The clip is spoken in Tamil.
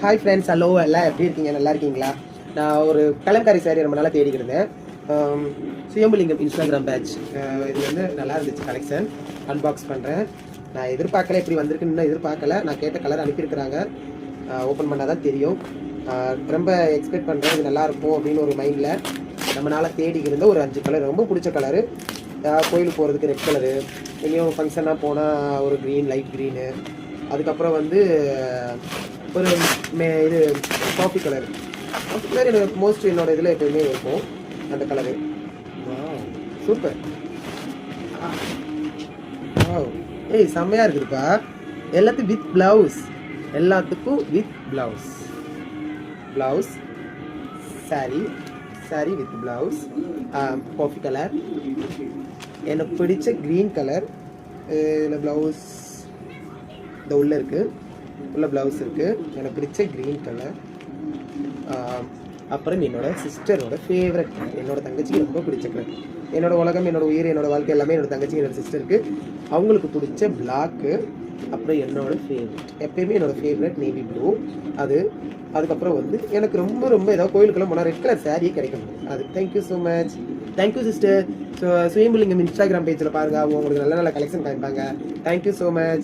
ஹாய் ஃப்ரெண்ட்ஸ், ஹலோ, எல்லாம் எப்படி இருக்கீங்க? நல்லா இருக்கீங்களா? நான் ஒரு கலம்காரி சாரி ரொம்ப நாளாக தேடிக்கிட்டு இருந்தேன். சுயம்புலிங்கம் இன்ஸ்டாகிராம் பேட்ச், இது வந்து நல்லா இருந்துச்சு. கலெக்ஷன் அன்பாக்ஸ் பண்ணுறேன். நான் எதிர்பார்க்கல, எப்படி வந்திருக்குன்னு எதிர்பார்க்கல. நான் கேட்ட கலர் அனுப்பியிருக்கிறாங்க. ஓப்பன் பண்ணால் தான் தெரியும். ரொம்ப எக்ஸ்பெக்ட் பண்ணுறேன், இது நல்லாயிருக்கும் அப்படின்னு ஒரு மைண்டில் நம்மளால் தேடிக்கிட்டு இருந்த ஒரு 5 கலர் ரொம்ப பிடிச்ச கலரு. கோயிலுக்கு போகிறதுக்கு ரெட் கலரு, எங்கேயும் ஃபங்க்ஷனாக போனால் ஒரு க்ரீன், லைட் க்ரீனு, அதுக்கப்புறம் வந்து ஒரு இது காஃபி கலர். காஃபி கலர் எனக்கு மோஸ்ட் என்னோட இதில் எப்போயுமே இருக்கும் அந்த கலரு. சூப்பர். ஏய், செம்மையாக இருக்குதுப்பா. எல்லாத்துக்கும் வித் ப்ளவுஸ், எல்லாத்துக்கும் with blouse. Blouse sorry with blouse. Coffee colour, எனக்கு பிடிச்ச க்ரீன் கலர். இதில் ப்ளவுஸ் இந்த உள்ளே இருக்குது, உள்ள ப்ளவுஸ் இருக்குது. எனக்கு பிடிச்ச க்ரீன் கலர். அப்புறம் என்னோட சிஸ்டரோட ஃபேவரட் கலர், என்னோட தங்கச்சிக்கு ரொம்ப பிடிச்ச கலர். என்னோட உலகம், என்னோட உயிர், என்னோட வாழ்க்கை எல்லாமே என்னோட தங்கச்சி, என்னோட சிஸ்டருக்கு அவங்களுக்கு பிடிச்ச பிளாக்கு. அப்புறம் என்னோட ஃபேவரட், எப்பயுமே என்னோட ஃபேவரட் நேவி ப்ளூ. அதுக்கப்புறம் வந்து எனக்கு ரொம்ப ரொம்ப ஏதாவது கோயிலுக்கெல்லாம் போனால் ரெட் கலர் சாரியே கிடைக்கும். அது thank you so much. Thank you sister. So Suyambulingam Instagram பேஜில் பாருங்கள், அவங்க உங்களுக்கு நல்ல நல்ல கலெக்ஷன் காமிப்பாங்க. Thank you so much.